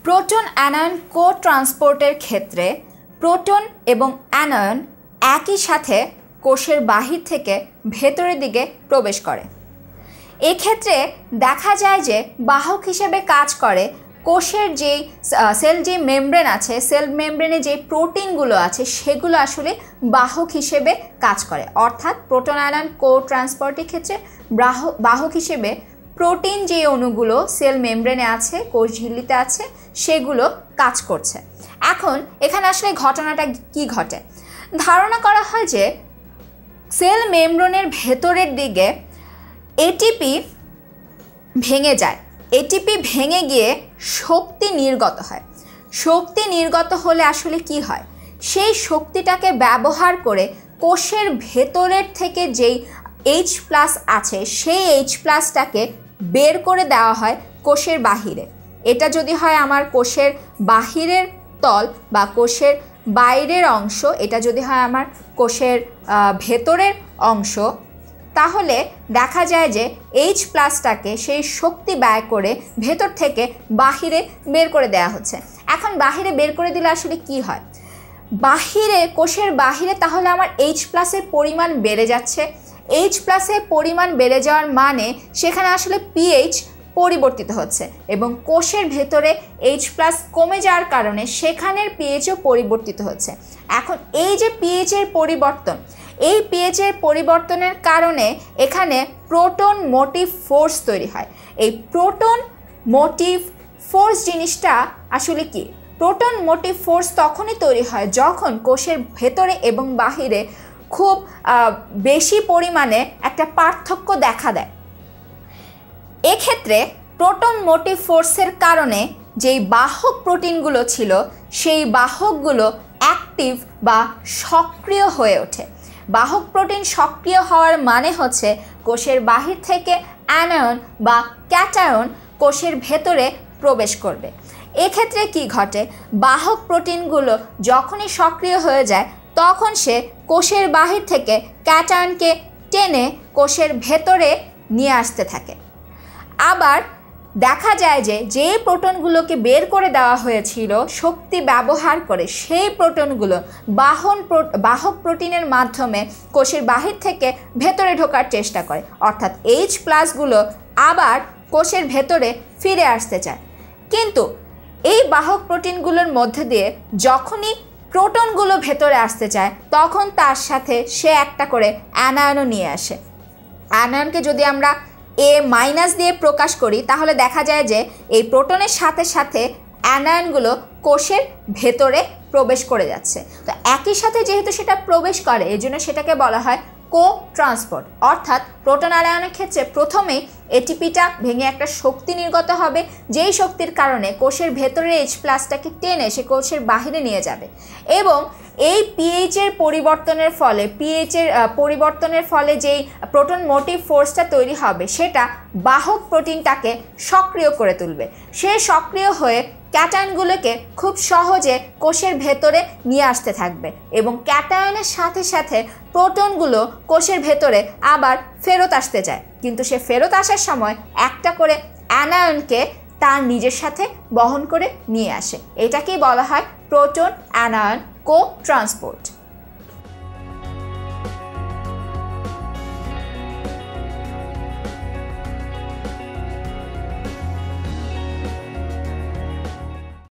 Proton anion কো ট্রান্সপোর্টের ক্ষেত্রে proton এবং anion একই সাথে কোষের বাহির থেকে ভেতরের দিকে প্রবেশ করে। এক্ষেত্রে দেখা যায় যে বাহক হিসেবে কাজ করে কোষের যেই সেল যে মেমব্রেন আছে, সেল মেমব্রেনে যে প্রোটিনগুলো আছে সেগুলো আসলে বাহক হিসেবে কাজ করে। অর্থাৎ প্রোটন অ্যানায়ন কো ট্রান্সপোর্টের ক্ষেত্রে বাহক হিসেবে প্রোটিন যে অণুগুলো সেল মেমব্রেনে আছে, কোষ ঝিল্লিতে আছে, সেগুলো কাজ করছে। এখন এখানে আসলে ঘটনাটা কি ঘটে? ধারণা করা হয় যে সেল মেমব্রেনের ভেতরের দিকে এটিপি ভেঙে যায়। এটিপি ভেঙে গিয়ে শক্তি নির্গত হয়। শক্তি নির্গত হলে আসলে কি হয়? সেই শক্তিটাকে ব্যবহার করে কোষের ভেতরের থেকে যেই H+ আছে সেই H+টাকে বের করে দেওয়া হয় কোষের বাহিরে। এটা যদি হয় আমার কোষের বাহিরের তল বা কোষের বাইরের অংশ, এটা যদি হয় আমার কোষের ভেতরের অংশ, তাহলে দেখা যায় যে H+টাকে সেই শক্তি ব্যয় করে ভেতর থেকে বাহিরে বের করে দেওয়া হচ্ছে। এখন বাহিরে বের করে দিলে আসলে কি হয়? বাহিরে, কোষের বাহিরে তাহলে আমার H+এর পরিমাণ বেড়ে যাচ্ছে। H+এর পরিমাণ বেড়ে যাওয়ার মানে সেখানে আসলে pH পরিবর্তিত হচ্ছে এবং কোষের ভেতরে H+ কমে যাওয়ার কারণে সেখানের pHও পরিবর্তিত হচ্ছে। এখন এই যে pH-এর পরিবর্তন, এই pH-এর পরিবর্তনের কারণে এখানে প্রোটন মোটিভ ফোর্স তৈরি হয়। এই প্রোটন মোটিভ ফোর্স জিনিসটা আসলে কি? প্রোটন মোটিভ ফোর্স তখনই তৈরি হয় যখন কোষের ভেতরে এবং বাহিরে খুব বেশি পরিমাণে একটা পার্থক্য দেখা দেয়। এক্ষেত্রে প্রোটন মোটিভ ফোর্সের কারণে যেই বাহক প্রোটিনগুলো ছিল সেই বাহকগুলো অ্যাক্টিভ বা সক্রিয় হয়ে ওঠে। বাহক প্রোটিন সক্রিয় হওয়ার মানে হচ্ছে কোষের বাহির থেকে অ্যানায়ন বা ক্যাটায়ন কোষের ভেতরে প্রবেশ করবে। এক্ষেত্রে কি ঘটে? বাহক প্রোটিনগুলো যখনই সক্রিয় হয়ে যায় তখন সে কোষের বাহির থেকে ক্যাটায়নকে টেনে কোষের ভেতরে নিয়ে আসতে থাকে। আবার দেখা যায় যে যেই প্রোটনগুলোকে বের করে দেওয়া হয়েছিল শক্তি ব্যবহার করে, সেই প্রোটনগুলো বাহক প্রোটিনের মাধ্যমে কোষের বাহির থেকে ভেতরে ঢোকার চেষ্টা করে। অর্থাৎ H+গুলো আবার কোষের ভেতরে ফিরে আসতে চায়। কিন্তু এই বাহক প্রোটিনগুলোর মধ্যে দিয়ে যখনই প্রোটনগুলো ভেতরে আসতে চায় তখন তার সাথে সে একটা করে অ্যানায়নও নিয়ে আসে। অ্যানায়নকে যদি আমরা A- দিয়ে প্রকাশ করি তাহলে দেখা যায় যে এই প্রোটনের সাথে সাথে অ্যানায়নগুলো কোষের ভেতরে প্রবেশ করে যাচ্ছে। তো একই সাথে যেহেতু সেটা প্রবেশ করে এজন্য সেটাকে বলা হয় কো ট্রান্সপোর্ট। অর্থাৎ প্রোটন অ্যানায়নের ক্ষেত্রে প্রথমেই এটিপিটা ভেঙে একটা শক্তি নির্গত হবে, যেই শক্তির কারণে কোষের ভেতরের H+টাকে টেনে সে কোষের বাহিরে নিয়ে যাবে এবং এই pH-এর পরিবর্তনের ফলে যেই প্রোটন মোটিভ ফোর্সটা তৈরি হবে সেটা বাহক প্রোটিনটাকে সক্রিয় করে তুলবে। সে সক্রিয় হয়ে ক্যাটায়নগুলোকে খুব সহজে কোষের ভেতরে নিয়ে আসতে থাকবে এবং ক্যাটায়নের সাথে সাথে প্রোটনগুলো কোষের ভেতরে আবার ফেরত আসতে চায়, কিন্তু সে ফেরত আসার সময় একটা করে অ্যানায়নকে তার নিজের সাথে বহন করে নিয়ে আসে। এটাকেই বলা হয় প্রোটন অ্যানায়ন কো ট্রান্সপোর্ট।